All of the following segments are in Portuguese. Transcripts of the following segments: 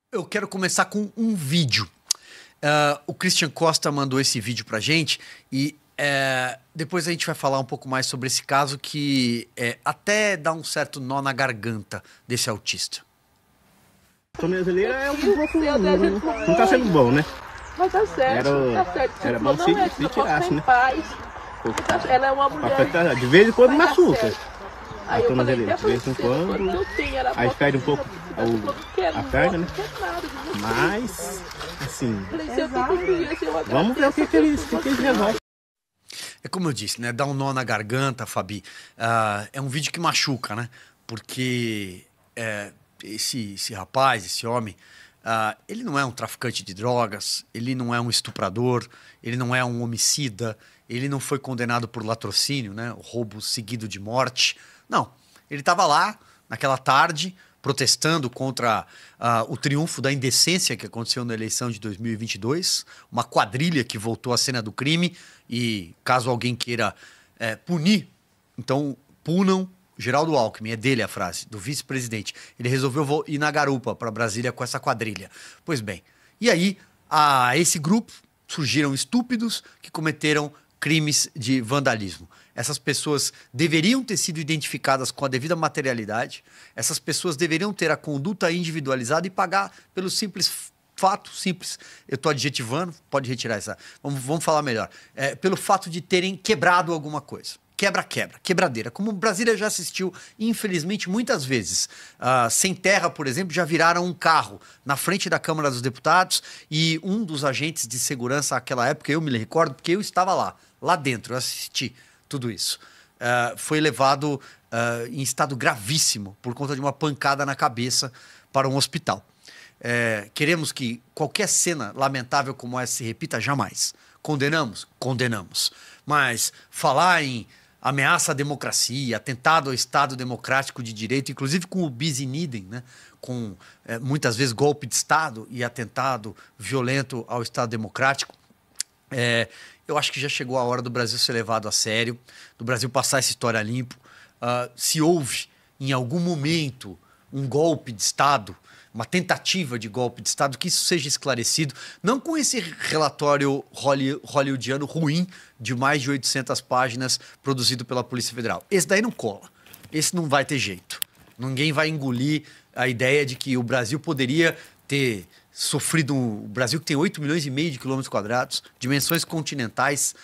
Eu quero começar com um vídeo. O Christian Costa mandou esse vídeo pra gente e depois a gente vai falar um pouco mais sobre esse caso que até dá um certo nó na garganta desse autista. A brasileira é um pouco. Não tá sendo bom, né? Mas tá certo, tá certo. Era bom se tirasse, né? Paz. Ela é uma mulher. De vez em quando machuca. Aí eu falei, De vez em quando. Aí perde um pouco a perna, né? Mas, assim. Vamos ver o que eles resolvem. É como eu disse, né? Dá um nó na garganta, Fabi. É um vídeo que machuca, né? Porque esse rapaz, esse homem, ele não é um traficante de drogas, ele não é um estuprador, ele não é um homicida, ele não foi condenado por latrocínio, né? O roubo seguido de morte. Não, ele estava lá naquela tarde protestando contra o triunfo da indecência que aconteceu na eleição de 2022, uma quadrilha que voltou à cena do crime e caso alguém queira punir, então punam Geraldo Alckmin, é dele a frase, do vice-presidente. Ele resolveu ir na garupa para Brasília com essa quadrilha. Pois bem, e aí a esse grupo surgiram estúpidos que cometeram crimes de vandalismo. Essas pessoas deveriam ter sido identificadas com a devida materialidade, essas pessoas deveriam ter a conduta individualizada e pagar pelo simples fato, eu estou adjetivando, pode retirar essa, vamos falar melhor, pelo fato de terem quebrado alguma coisa. Quebradeira, como Brasília já assistiu, infelizmente, muitas vezes. Sem terra, por exemplo, já viraram um carro na frente da Câmara dos Deputados e um dos agentes de segurança naquela época, eu me recordo, porque eu estava lá dentro, eu assisti tudo isso. Foi levado em estado gravíssimo por conta de uma pancada na cabeça para um hospital. Queremos que qualquer cena lamentável como essa se repita? Jamais. Condenamos? Condenamos. Mas falar em ameaça à democracia, atentado ao Estado Democrático de Direito, inclusive com o bis in idem, né? Com muitas vezes golpe de Estado e atentado violento ao Estado Democrático, eu acho que já chegou a hora do Brasil ser levado a sério, do Brasil passar essa história limpo. Se houve, em algum momento, um golpe de Estado, uma tentativa de golpe de Estado, que isso seja esclarecido, não com esse relatório hollywoodiano ruim de mais de 800 páginas produzido pela Polícia Federal. Esse daí não cola. Esse não vai ter jeito. Ninguém vai engolir a ideia de que o Brasil poderia ter sofrido... O Brasil que tem 8 milhões e meio de quilômetros quadrados, dimensões continentais,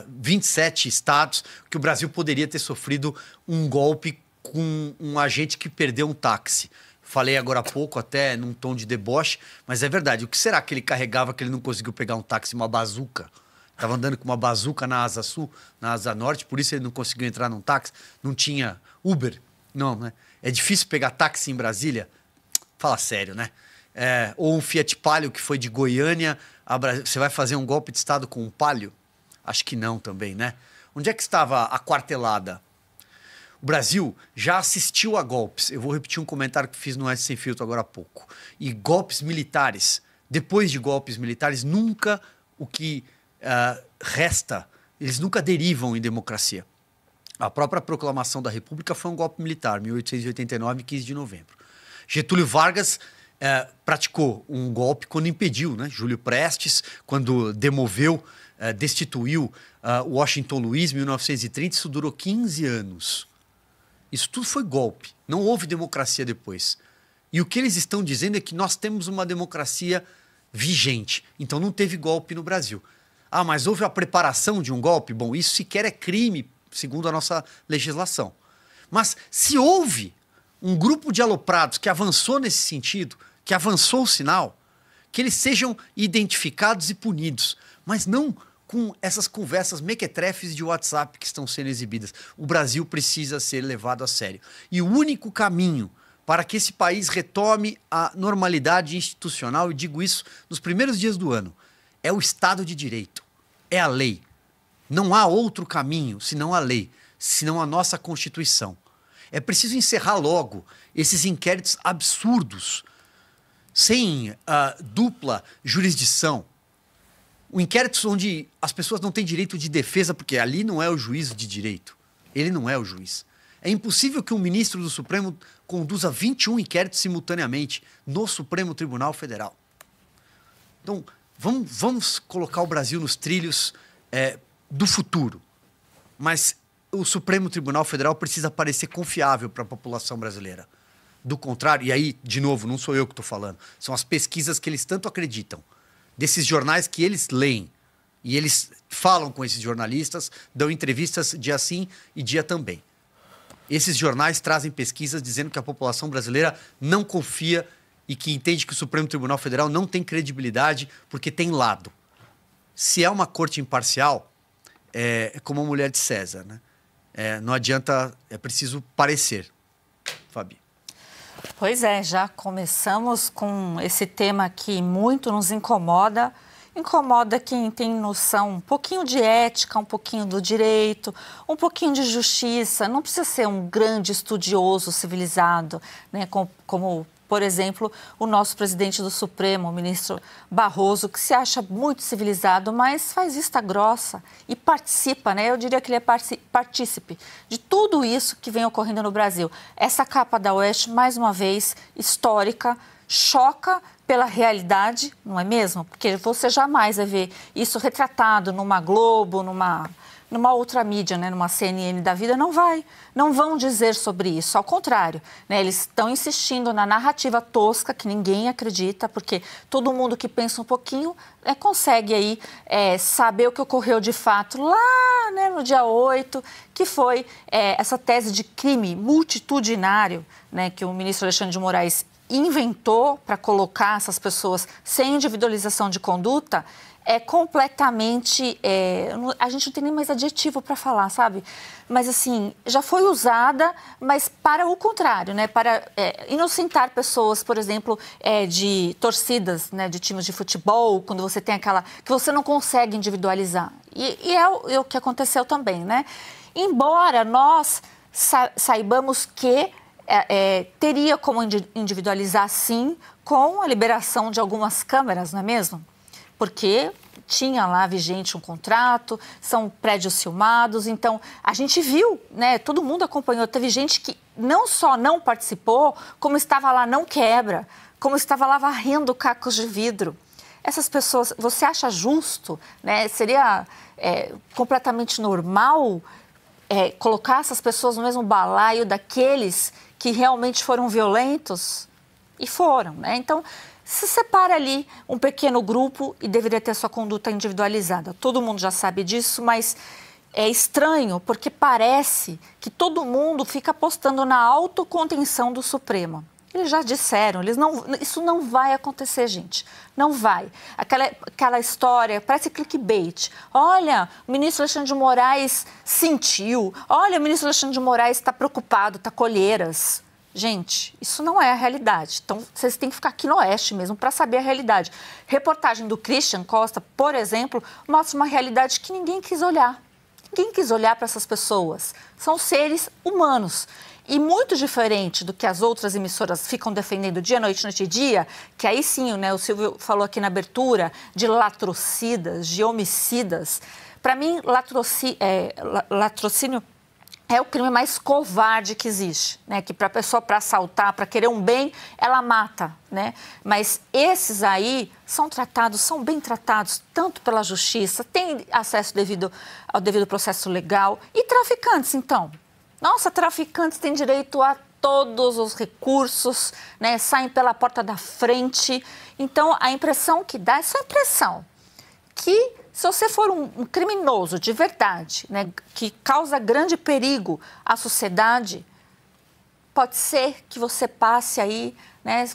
27 estados, que o Brasil poderia ter sofrido um golpe com um agente que perdeu um táxi. Falei agora há pouco, até num tom de deboche, mas é verdade. O que será que ele carregava que ele não conseguiu pegar um táxi, uma bazuca? Estava andando com uma bazuca na asa sul, na asa norte, por isso ele não conseguiu entrar num táxi. Não tinha Uber? Não, né? É difícil pegar táxi em Brasília? Fala sério, né? Ou um Fiat Palio que foi de Goiânia a Brasília. Você vai fazer um golpe de Estado com um Palio? Acho que não também, né? Onde é que estava a quartelada? O Brasil já assistiu a golpes. Eu vou repetir um comentário que fiz no S Sem Filtro agora há pouco. E golpes militares. Depois de golpes militares, nunca o que resta, eles nunca derivam em democracia. A própria proclamação da República foi um golpe militar, 1889, 15 de novembro. Getúlio Vargas praticou um golpe quando impediu, né? Júlio Prestes, quando demoveu, destituiu Washington Luiz, em 1930, isso durou 15 anos. Isso tudo foi golpe. Não houve democracia depois. E o que eles estão dizendo é que nós temos uma democracia vigente. Então não teve golpe no Brasil. Mas houve a preparação de um golpe? Bom, isso sequer é crime, segundo a nossa legislação. Mas se houve um grupo de aloprados que avançou nesse sentido, que avançou o sinal, que eles sejam identificados e punidos. Mas não com essas conversas mequetrefes de WhatsApp que estão sendo exibidas. O Brasil precisa ser levado a sério. E o único caminho para que esse país retome a normalidade institucional, e digo isso nos primeiros dias do ano, é o Estado de Direito, é a lei. Não há outro caminho senão a lei, senão a nossa Constituição. É preciso encerrar logo esses inquéritos absurdos, sem dupla jurisdição. O inquérito onde as pessoas não têm direito de defesa, porque ali não é o juízo de direito. Ele não é o juiz. É impossível que um ministro do Supremo conduza 21 inquéritos simultaneamente no Supremo Tribunal Federal. Então, vamos colocar o Brasil nos trilhos do futuro. Mas o Supremo Tribunal Federal precisa parecer confiável para a população brasileira. Do contrário, e aí, de novo, não sou eu que estou falando, são as pesquisas que eles tanto acreditam, desses jornais que eles leem, e eles falam com esses jornalistas, dão entrevistas dia sim e dia também. Esses jornais trazem pesquisas dizendo que a população brasileira não confia e que entende que o Supremo Tribunal Federal não tem credibilidade porque tem lado. Se é uma corte imparcial, é como a mulher de César, né? Não adianta, é preciso parecer. Fabi. Pois é, já começamos com esse tema que muito nos incomoda. Incomoda quem tem noção um pouquinho de ética, um pouquinho do direito, um pouquinho de justiça. Não precisa ser um grande estudioso civilizado, né? Como, por exemplo, o nosso presidente do Supremo, o ministro Barroso, que se acha muito civilizado, mas faz vista grossa e participa, né? Eu diria que ele é partícipe de tudo isso que vem ocorrendo no Brasil. Essa capa da Oeste, mais uma vez, histórica, choca pela realidade, não é mesmo? Porque você jamais vai ver isso retratado numa Globo, numa outra mídia, né? Numa CNN da vida, não vão dizer sobre isso, ao contrário, né? Eles estão insistindo na narrativa tosca que ninguém acredita, porque todo mundo que pensa um pouquinho consegue aí saber o que ocorreu de fato lá, né, no dia 8, que foi essa tese de crime multitudinário, né, que o ministro Alexandre de Moraes inventou para colocar essas pessoas sem individualização de conduta, é completamente... a gente não tem nem mais adjetivo para falar, sabe? Mas, assim, já foi usada, mas para o contrário, né? Para inocentar pessoas, por exemplo, de torcidas, né? De times de futebol, quando você tem aquela... que você não consegue individualizar. E é o que aconteceu também, né? Embora nós saibamos que teria como individualizar, sim, com a liberação de algumas câmeras, não é mesmo? Porque tinha lá vigente um contrato, são prédios filmados, então a gente viu, né? Todo mundo acompanhou, teve gente que não só não participou, como estava lá não quebra, como estava lá varrendo cacos de vidro. Essas pessoas, você acha justo, né? Seria completamente normal colocar essas pessoas no mesmo balaio daqueles que realmente foram violentos? E foram, né? Então, se separa ali um pequeno grupo e deveria ter sua conduta individualizada. Todo mundo já sabe disso, mas é estranho porque parece que todo mundo fica apostando na autocontenção do Supremo. Eles já disseram, isso não vai acontecer, gente. Não vai. Aquela história, parece clickbait. Olha, o ministro Alexandre de Moraes sentiu. Olha, o ministro Alexandre de Moraes está preocupado, está colheiras. Gente, isso não é a realidade. Então, vocês têm que ficar aqui no Oeste mesmo para saber a realidade. Reportagem do Christian Costa, por exemplo, mostra uma realidade que ninguém quis olhar. Ninguém quis olhar para essas pessoas. São seres humanos. E muito diferente do que as outras emissoras ficam defendendo dia, noite e dia, que aí sim, né, o Silvio falou aqui na abertura, de latrocidas, de homicidas. Para mim, latrocínio é o crime mais covarde que existe, né? Que para a pessoa, para assaltar, para querer um bem, ela mata, né? Mas esses aí são bem tratados, tanto pela justiça, têm acesso ao devido processo legal. E traficantes, então? Nossa, traficantes têm direito a todos os recursos, né? Saem pela porta da frente. Então, a impressão que dá é só a impressão que, se você for um criminoso de verdade, né, que causa grande perigo à sociedade, pode ser que você passe aí, né,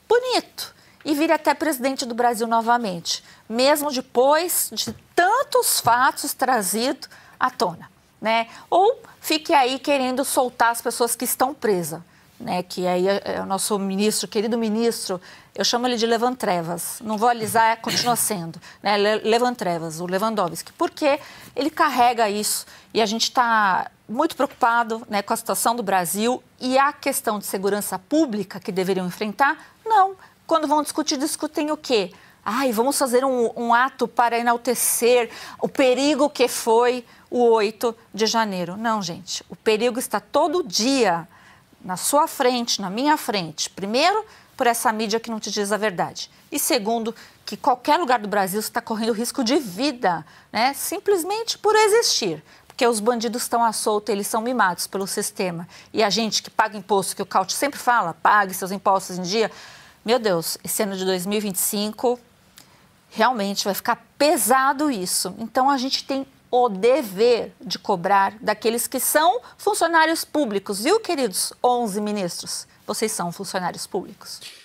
bonito e vire até presidente do Brasil novamente, mesmo depois de tantos fatos trazidos à tona, né? Ou fique aí querendo soltar as pessoas que estão presas, né? Que aí é o nosso ministro, querido ministro, eu chamo ele de Levantrevas, não vou alisar, continua sendo, né? Levantrevas, o Lewandowski, porque ele carrega isso e a gente está muito preocupado, né, com a situação do Brasil e a questão de segurança pública que deveriam enfrentar, não. Quando vão discutir, discutem o quê? Ai, vamos fazer um ato para enaltecer o perigo que foi o 8 de janeiro. Não, gente, o perigo está todo dia na sua frente, na minha frente. Primeiro, por essa mídia que não te diz a verdade. E segundo, que qualquer lugar do Brasil está correndo risco de vida, né? Simplesmente por existir. Porque os bandidos estão à solta, eles são mimados pelo sistema. E a gente que paga imposto, que o Caute sempre fala, pague seus impostos em dia. Meu Deus, esse ano de 2025, realmente vai ficar pesado isso. Então, a gente tem o dever de cobrar daqueles que são funcionários públicos. Viu, queridos 11 ministros? Vocês são funcionários públicos.